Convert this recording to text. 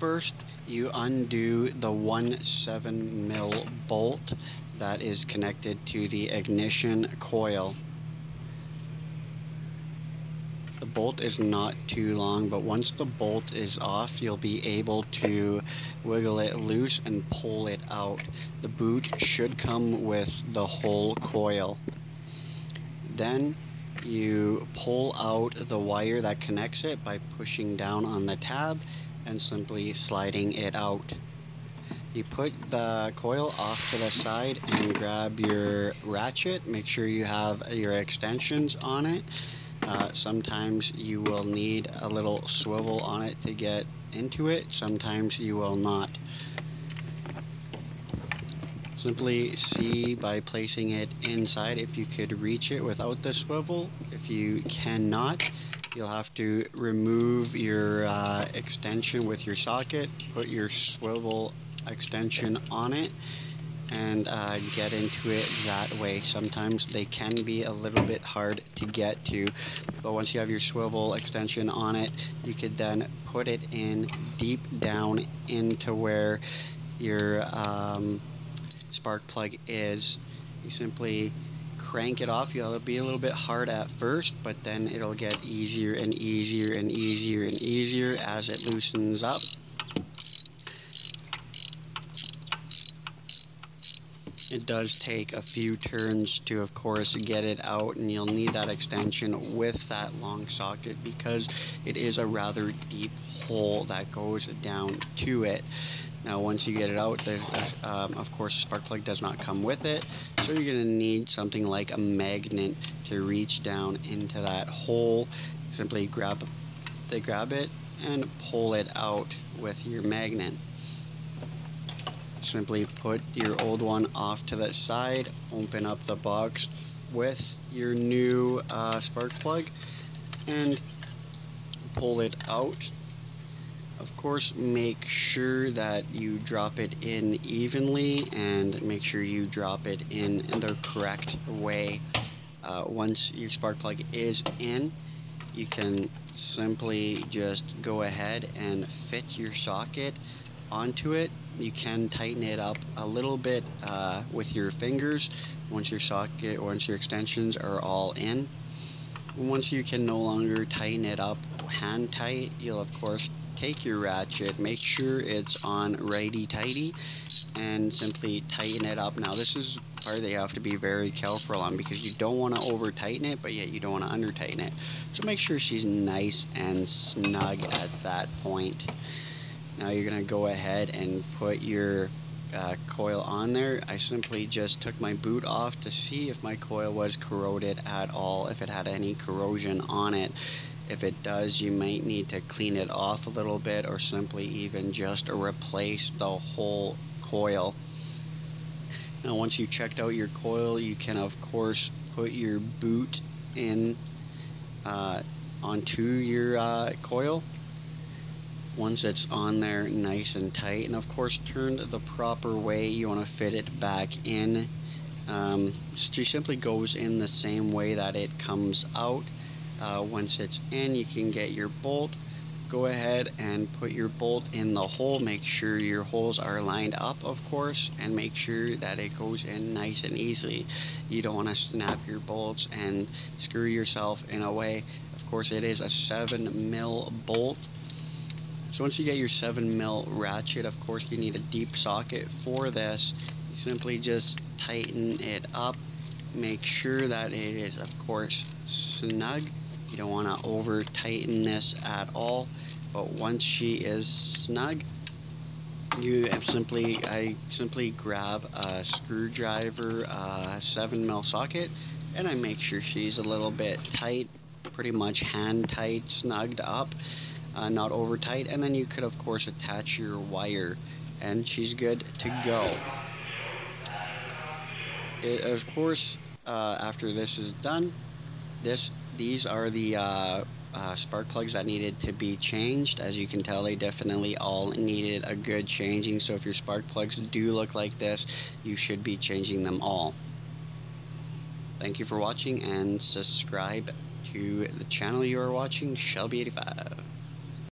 First, you undo the 1/7 mm bolt that is connected to the ignition coil. The bolt is not too long, but once the bolt is off, you'll be able to wiggle it loose and pull it out. The boot should come with the whole coil. Then you pull out the wire that connects it by pushing down on the tab and simply sliding it out. You put the coil off to the side and grab your ratchet. Make sure you have your extensions on it. Sometimes you will need a little swivel on it to get into it. Sometimes you will not. Simply see by placing it inside if you could reach it without the swivel. If you cannot, you'll have to remove your extension with your socket, put your swivel extension on it, and get into it that way. Sometimes they can be a little bit hard to get to, but once you have your swivel extension on it, you could then put it in deep down into where your spark plug is. You simply crank it off. It'll be a little bit hard at first, but then it'll get easier and easier and easier and easier as it loosens up. It does take a few turns to, of course, get it out, and you'll need that extension with that long socket because it is a rather deep hole that goes down to it. Now, once you get it out, of course, the spark plug does not come with it, so you're going to need something like a magnet to reach down into that hole. Simply grab it and pull it out with your magnet. Simply put your old one off to the side, open up the box with your new spark plug, and pull it out. Of course, make sure that you drop it in evenly and make sure you drop it in the correct way. Once your spark plug is in, you can simply just go ahead and fit your socket onto it. You can tighten it up a little bit with your fingers once your extensions are all in. Once you can no longer tighten it up hand tight, you'll of course take your ratchet, make sure it's on righty-tighty, and simply tighten it up. Now this is the part that you have to be very careful on because you don't want to over tighten it, but yet you don't want to under tighten it. So make sure she's nice and snug at that point. Now you're going to go ahead and put your coil on there. I simply just took my boot off to see if my coil was corroded at all, if it had any corrosion on it. If it does, you might need to clean it off a little bit or simply even just replace the whole coil. Now once you checked out your coil, you can of course put your boot in onto your coil. Once it's on there nice and tight, and of course turned the proper way, you want to fit it back in. It simply goes in the same way that it comes out. Once it's in, you can get your bolt. Go ahead and put your bolt in the hole. Make sure your holes are lined up, of course, and make sure that it goes in nice and easily. You don't want to snap your bolts and screw yourself in a way. Of course, it is a 7mm bolt. So once you get your 7mm ratchet, of course you need a deep socket for this. You simply just tighten it up. Make sure that it is, of course, snug. You don't want to over tighten this at all. But once she is snug, I simply grab a screwdriver, 7mm socket, and I make sure she's a little bit tight, pretty much hand tight, snugged up. Not over tight, and then you could of course attach your wire and she's good to go. Of course, after this is done, these are the spark plugs that needed to be changed. As you can tell, they definitely all needed a good changing, so if your spark plugs do look like this, you should be changing them all. Thank you for watching, and subscribe to the channel you are watching, Shelby85.